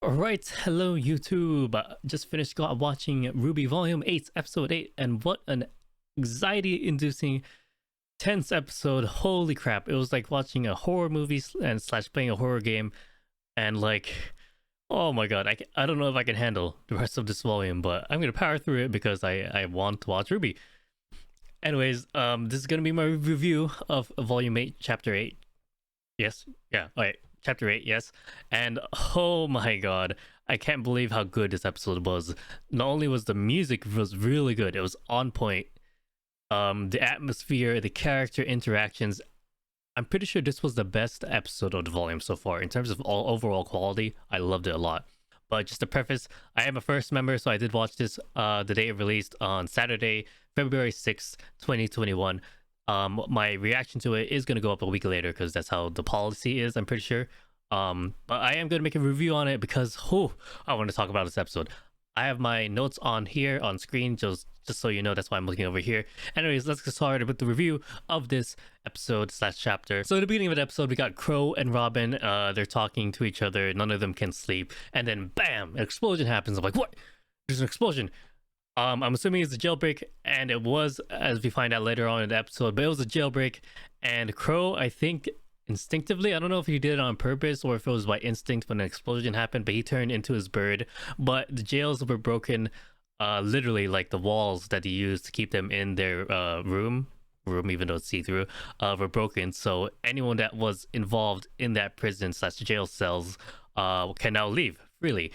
Alright, hello YouTube. Just finished watching Rwby Volume 8, Episode 8, and what an anxiety-inducing, tense episode. Holy crap, it was like watching a horror movie and slash playing a horror game, and like, oh my god, I don't know if I can handle the rest of this volume, but I'm gonna power through it because I want to watch Rwby. Anyways, this is gonna be my review of Volume 8, Chapter 8. Yes? Yeah, alright. Chapter 8, yes. And oh my god, I can't believe how good this episode was. Not only was the music was really good, it was on point. The atmosphere, the character interactions. I'm pretty sure this was the best episode of the volume so far in terms of all overall quality. I loved it a lot. But just to preface, I am a first member, so I did watch this the day it released on Saturday, February 6th, 2021. My reaction to it is going to go up a week later because that's how the policy is, I'm pretty sure. But I am going to make a review on it because I want to talk about this episode. I have my notes on here on screen, just so you know. That's why I'm looking over here. Anyways, let's get started with the review of this episode slash chapter. So at the beginning of the episode, we got Crow and Robin. They're talking to each other. None of them can sleep, and then bam, an explosion happens. I'm like, what? There's an explosion. I'm assuming it's a jailbreak, and it was, as we find out later on in the episode, but it was a jailbreak. And Crow, I think instinctively, I don't know if he did it on purpose or if it was by instinct when an explosion happened, but he turned into his bird. But the jails were broken, literally, like the walls that he used to keep them in their room, even though it's see-through, were broken. So anyone that was involved in that prison slash jail cells can now leave freely.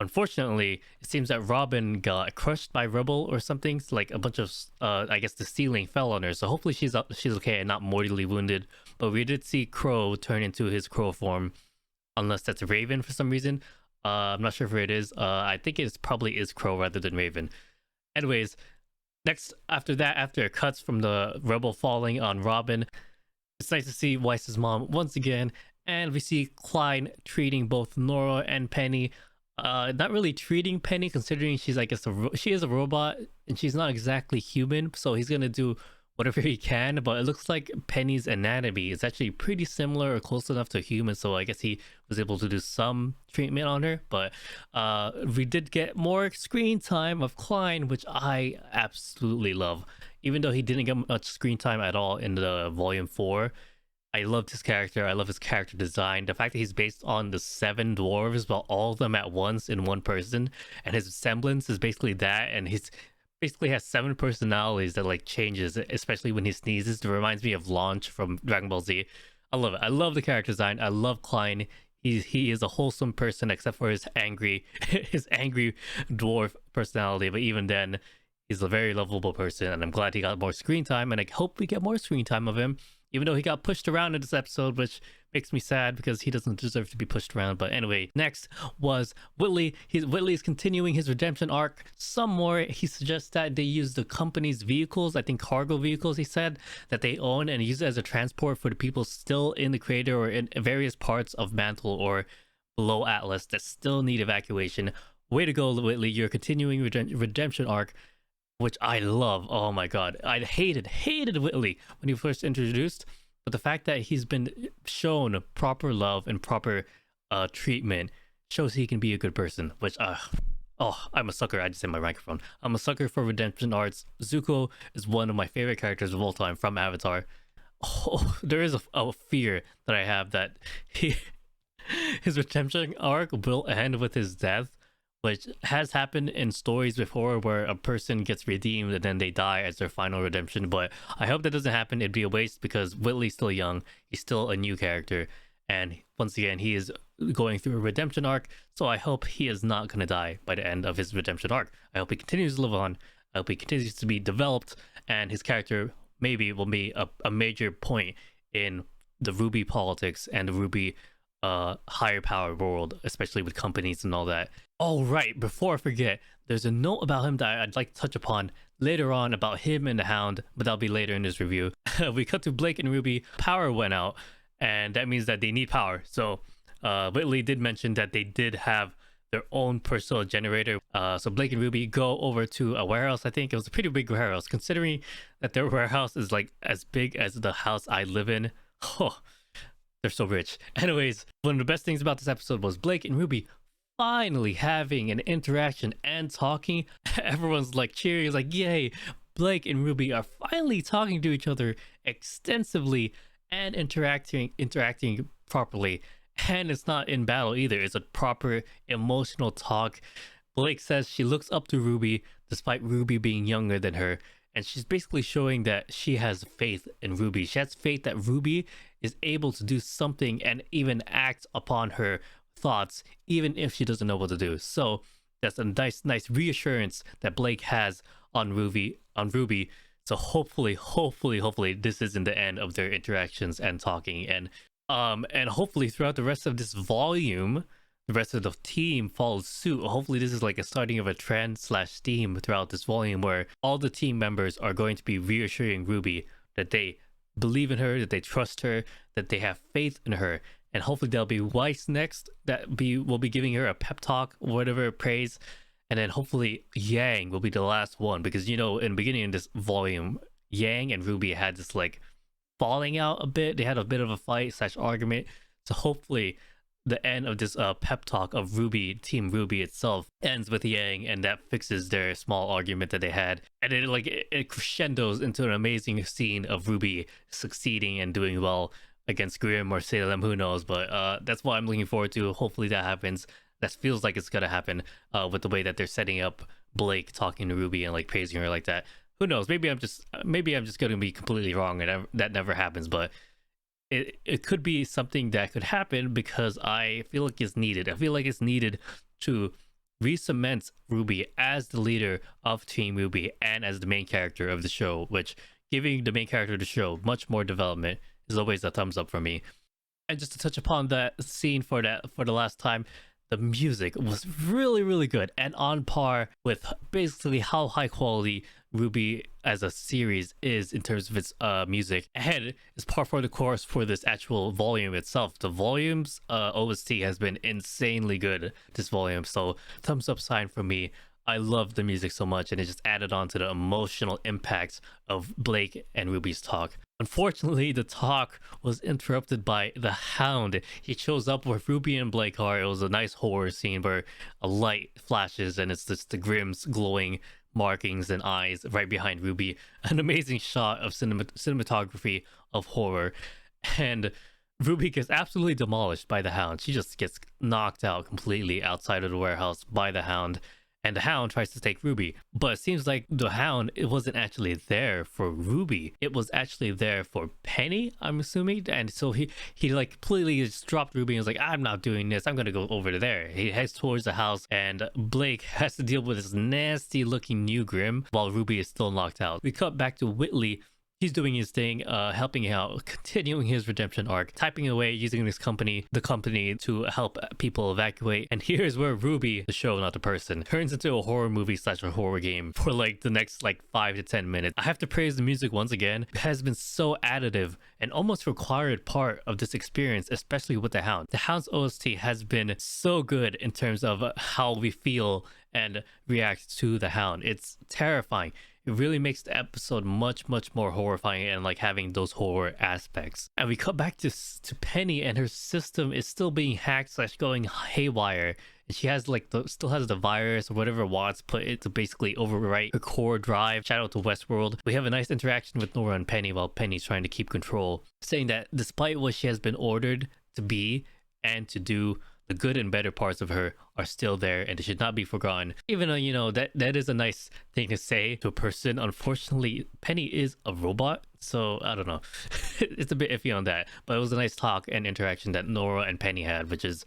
Unfortunately, it seems that Robin got crushed by rubble or something. So like a bunch of, I guess the ceiling fell on her. So hopefully she's okay and not mortally wounded. But we did see Crow turn into his crow form, unless that's Raven for some reason. I'm not sure if it is. I think it probably is Crow rather than Raven. Anyways, next after it cuts from the rubble falling on Robin, it's nice to see Weiss's mom once again, and we see Klein treating both Nora and Penny. Not really treating Penny, considering she's, I guess, she is a robot and she's not exactly human, so he's gonna do whatever he can. But it looks like Penny's anatomy is actually pretty similar or close enough to human, so I guess he was able to do some treatment on her. But we did get more screen time of Klein, which I absolutely love, even though he didn't get much screen time at all in the volume 4. I loved his character. I love his character design. The fact that he's based on the 7 dwarves, but all of them at once in one person, and his semblance is basically that, and he's basically has 7 personalities that like changes, especially when he sneezes. It reminds me of Launch from Dragon Ball Z. I love it. I love the character design. I love Klein. He is a wholesome person except for his angry his angry dwarf personality, but even then he's a very lovable person, and I'm glad he got more screen time, and I hope we get more screen time of him, even though he got pushed around in this episode, which makes me sad because he doesn't deserve to be pushed around. But anyway, next was Whitley. Whitley is continuing his redemption arc some more. He suggests that they use the company's vehicles, I think cargo vehicles, he said, that they own, and use it as a transport for the people still in the crater or in various parts of Mantle or below Atlas that still need evacuation. Way to go, Whitley. You're continuing redemption arc, which I love. Oh my god, I hated Whitley when he first introduced, but the fact that he's been shown proper love and proper treatment shows he can be a good person, which I'm a sucker. I just said my microphone. I'm a sucker for redemption arcs. Zuko is one of my favorite characters of all time from Avatar. There is a fear that I have that his redemption arc will end with his death, which has happened in stories before where a person gets redeemed and then they die as their final redemption. But I hope that doesn't happen. It'd be a waste because Whitley's still young. He's still a new character. And once again, he is going through a redemption arc. So I hope he is not going to die by the end of his redemption arc. I hope he continues to live on. I hope he continues to be developed. And his character maybe will be a major point in the Rwby politics and the Rwby higher power world, especially with companies and all that. Oh right, before I forget, there's a note about him that I'd like to touch upon later on about him and the Hound, but that'll be later in this review. We cut to Blake and Rwby. Power went out, and that means that they need power. So Whitley did mention that they did have their own personal generator. So Blake and Rwby go over to a warehouse. I think it was a pretty big warehouse, considering that their warehouse is like as big as the house I live in. Oh, they're so rich. Anyways, one of the best things about this episode was Blake and Rwby finally having an interaction and talking. Everyone's like cheering, it's like, yay, Blake and Ruby are finally talking to each other extensively and interacting properly. And it's not in battle either. It's a proper emotional talk. Blake says she looks up to Ruby despite Ruby being younger than her. And she's basically showing that she has faith in Ruby. She has faith that Ruby is able to do something and even act upon her thoughts, even if she doesn't know what to do. So that's a nice reassurance that Blake has on Ruby. So hopefully this isn't the end of their interactions and talking. And hopefully throughout the rest of this volume, the rest of the team follows suit. Hopefully this is like a starting of a trend slash theme throughout this volume where all the team members are going to be reassuring Ruby that they believe in her, that they trust her, that they have faith in her. And hopefully there'll be Weiss next will be giving her a pep talk, whatever praise. And then hopefully Yang will be the last one, because in the beginning of this volume, Yang and Ruby had this like falling out a bit. They had a bit of a fight slash argument. So hopefully the end of this pep talk of Team Ruby itself ends with Yang, and that fixes their small argument that they had. And it crescendos into an amazing scene of Ruby succeeding and doing well against Grimm or Salem, who knows. But that's what I'm looking forward to. Hopefully that happens. That feels like it's gonna happen with the way that they're setting up Blake talking to Ruby and like praising her like that. Who knows? Maybe I'm just gonna be completely wrong and that never happens. But it could be something that could happen because I feel like it's needed. I feel like it's needed to re-cement Ruby as the leader of Team Ruby and as the main character of the show, which giving the main character of the show much more development is always a thumbs up for me. And just to touch upon that scene for the last time, the music was really good and on par with basically how high quality Rwby as a series is in terms of its music, and is par for the course for this actual volume itself. The volume's OST has been insanely good this volume, so thumbs up sign for me. I love the music so much, and it just added on to the emotional impact of Blake and Ruby's talk. Unfortunately, the talk was interrupted by the Hound. He shows up where Ruby and Blake are. It was a nice horror scene where a light flashes and it's just the Grimm's glowing markings and eyes right behind Ruby. An amazing shot of cinematography of horror. And Ruby gets absolutely demolished by the Hound. She just gets knocked out completely outside of the warehouse by the Hound. And the Hound tries to take Ruby, but it seems like the Hound, it wasn't actually there for Ruby. It was actually there for Penny, I'm assuming. And so he like completely just dropped Ruby and was like, I'm not doing this. I'm gonna go over there. He heads towards the house, and Blake has to deal with this nasty looking new Grimm while Ruby is still knocked out. We cut back to Whitley. He's doing his thing, helping out, continuing his redemption arc, typing away, using the company to help people evacuate. And here's where Ruby, the show, not the person, turns into a horror movie slash a horror game for like the next like 5 to 10 minutes. I have to praise the music once again. It has been so additive and almost required part of this experience, especially with the Hound. The Hound's OST has been so good in terms of how we feel and react to the Hound. It's terrifying. It really makes the episode much more horrifying and like having those horror aspects. And we cut back to Penny, and her system is still being hacked slash going haywire. And she has like still has the virus or whatever Watts put it to basically overwrite her core drive. Shout out to Westworld. We have a nice interaction with Nora and Penny while Penny's trying to keep control, saying that despite what she has been ordered to be and to do, the good and better parts of her are still there and they should not be forgotten. Even though, that is a nice thing to say to a person. Unfortunately, Penny is a robot, so I don't know. It's a bit iffy on that. But it was a nice talk and interaction that Nora and Penny had, which is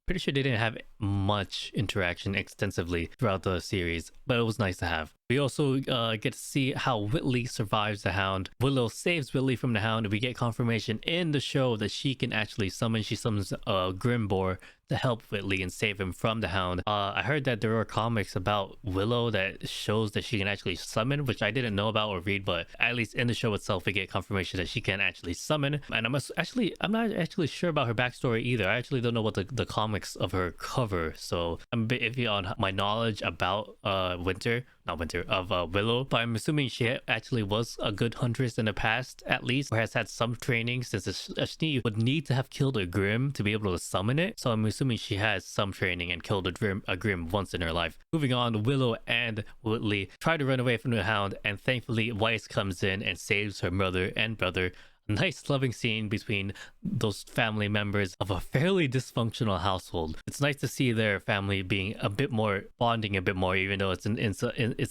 pretty sure they didn't have much interaction extensively throughout the series, but it was nice to have. We also get to see how Whitley survives the Hound. Willow saves Whitley from the Hound, and we get confirmation in the show that she can actually summon. She summons a Grimbor to help Whitley and save him from the Hound. I heard that there are comics about Willow that shows that she can actually summon, which I didn't know about or read, but at least in the show itself, we get confirmation that she can actually summon. And I'm not actually sure about her backstory either. I actually don't know what the comics of her cover, so I'm a bit iffy on my knowledge about Winter, not Winter, of Willow. But I'm assuming she actually was a good huntress in the past, at least, or has had some training, since a Schnee would need to have killed a Grim to be able to summon it. So I'm assuming she has some training and killed a Grim once in her life. Moving on, Willow and Whitley try to run away from the Hound, and thankfully Weiss comes in and saves her mother and brother. Nice loving scene between those family members of a fairly dysfunctional household. It's nice to see their family being a bit more, bonding a bit more, even though it's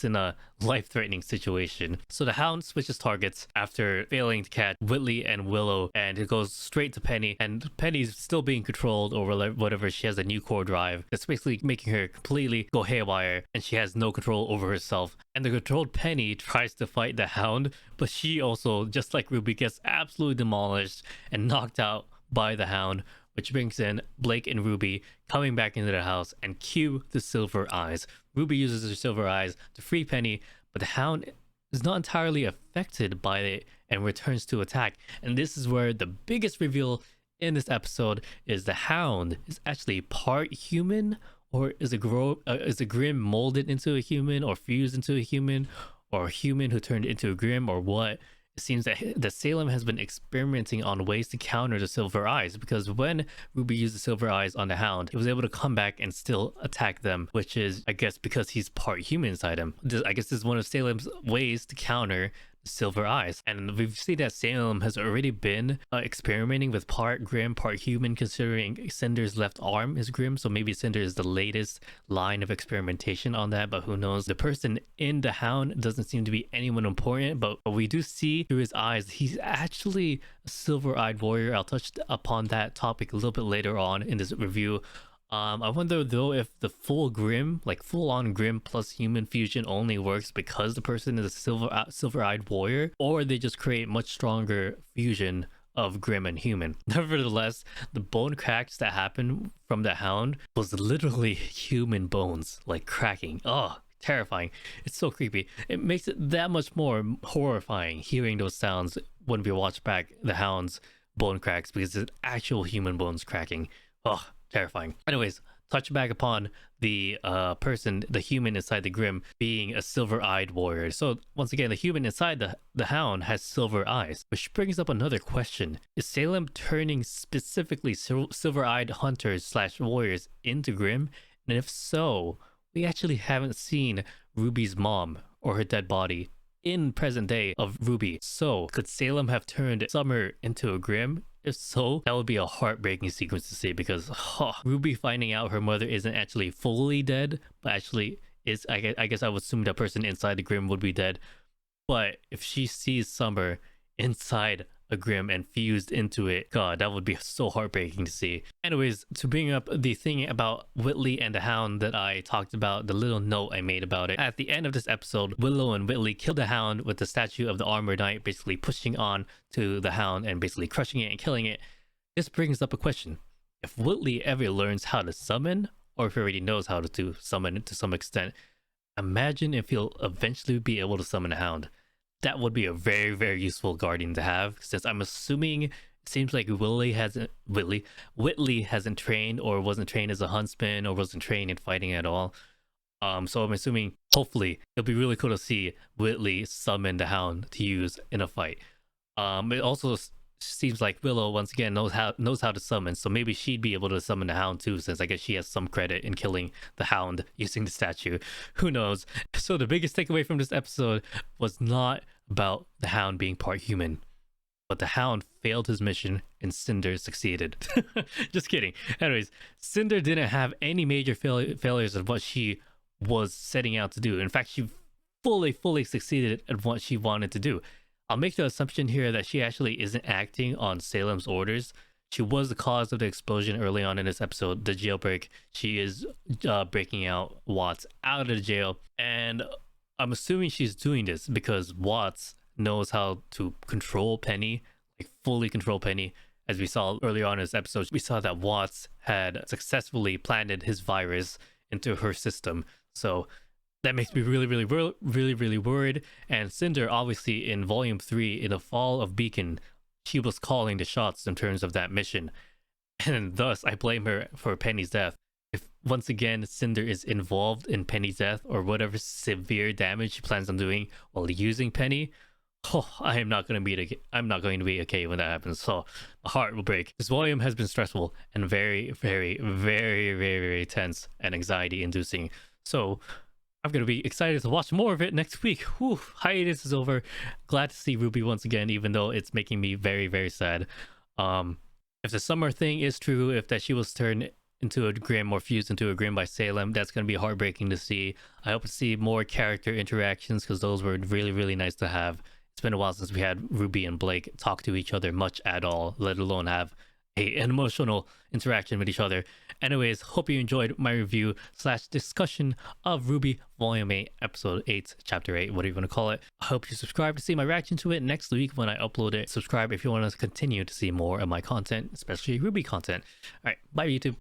in a life-threatening situation. So the Hound switches targets after failing to catch Whitley and Willow, and it goes straight to Penny, and Penny's still being controlled over whatever. She has a new core drive that's basically making her completely go haywire, and she has no control over herself. And the controlled Penny tries to fight the Hound, but she also, just like Rwby, gets absolutely demolished and knocked out by the Hound, which brings in Blake and Rwby coming back into the house, and cue the Silver Eyes. Rwby uses her Silver Eyes to free Penny, but the Hound is not entirely affected by it and returns to attack. And this is where the biggest reveal in this episode is: the Hound is actually part human, or is a Grim molded into a human, or fused into a human, or a human who turned into a Grim, or what? It seems that Salem has been experimenting on ways to counter the Silver Eyes, because when Rwby used the Silver Eyes on the Hound, he was able to come back and still attack them, which is, I guess, because he's part human inside him. I guess this is one of Salem's ways to counter Silver Eyes. And we've seen that Salem has already been experimenting with part Grim, part human, considering Cinder's left arm is Grim. So maybe Cinder is the latest line of experimentation on that, but who knows. The person in the Hound doesn't seem to be anyone important, but we do see through his eyes he's actually a silver-eyed warrior. I'll touch upon that topic a little bit later on in this review. I wonder though if the full Grim, like full-on Grim plus human fusion, only works because the person is a silver-eyed warrior, or they just create much stronger fusion of Grim and human. Nevertheless, the bone cracks that happened from the Hound was literally human bones, like cracking. Oh, terrifying. It's so creepy. It makes it that much more horrifying hearing those sounds when we watch back the Hound's bone cracks, because it's actual human bones cracking. Oh, terrifying. Anyways, touch back upon the the human inside the Grim being a silver-eyed warrior. So once again, the human inside the Hound has silver eyes, which brings up another question. Is Salem turning specifically silver-eyed hunters slash warriors into Grim? And if so, we actually haven't seen Rwby's mom or her dead body in present day of Rwby. So could Salem have turned Summer into a Grim? If so, that would be a heartbreaking sequence to see, because Rwby finding out her mother isn't actually fully dead, but actually is, I guess I would assume that person inside the Grim would be dead. But if she sees Summer inside a Grim and fused into it, god, that would be so heartbreaking to see. Anyways, to bring up the thing about Whitley and the Hound that I talked about, the little note I made about it. At the end of this episode, Willow and Whitley kill the Hound with the statue of the Armored Knight basically pushing on to the Hound and basically crushing it and killing it. This brings up a question. If Whitley ever learns how to summon, or if he already knows how to summon to some extent, imagine if he'll eventually be able to summon a Hound. That would be a very, very useful guardian to have, since I'm assuming it seems like Whitley hasn't trained, or wasn't trained as a huntsman, or wasn't trained in fighting at all. So I'm assuming, hopefully, it'll be really cool to see Whitley summon the Hound to use in a fight. It also seems like Willow once again knows how to summon, so maybe she'd be able to summon the Hound too, since I guess she has some credit in killing the Hound using the statue. Who knows? So the biggest takeaway from this episode was not about the Hound being part human, but the Hound failed his mission and Cinder succeeded. Just kidding. Anyways, Cinder didn't have any major failures of what she was setting out to do. In fact, she fully succeeded at what she wanted to do. I'll make the assumption here that she actually isn't acting on Salem's orders. She was the cause of the explosion early on in this episode, the jailbreak. She is breaking out Watts out of the jail, and I'm assuming she's doing this because Watts knows how to control Penny, like fully control Penny. As we saw earlier on in this episode, we saw that Watts had successfully planted his virus into her system. So that makes me really worried. And Cinder, obviously, in Volume 3, in the fall of Beacon, she was calling the shots in terms of that mission. And thus, I blame her for Penny's death. if once again Cinder is involved in Penny's death or whatever severe damage she plans on doing while using Penny, oh, I'm not going to be okay when that happens. So my heart will break. This volume has been stressful and very, very, very, very, very tense and anxiety inducing. So I'm going to be excited to watch more of it next week. Whew, hiatus is over. Glad to see Rwby once again, even though it's making me very, very sad. If the summer thing is true, if that she was turned into a Grim or fused into a Grim by Salem, that's going to be heartbreaking to see. I hope to see more character interactions because those were really, really nice to have. It's been a while since we had Rwby and Blake talk to each other much at all, let alone have an emotional interaction with each other. Anyways, hope you enjoyed my review / discussion of Rwby Volume 8, Episode 8, Chapter 8, whatever you want to call it. I hope you subscribe to see my reaction to it next week when I upload it. Subscribe if you want to continue to see more of my content, especially Rwby content. Alright, bye YouTube.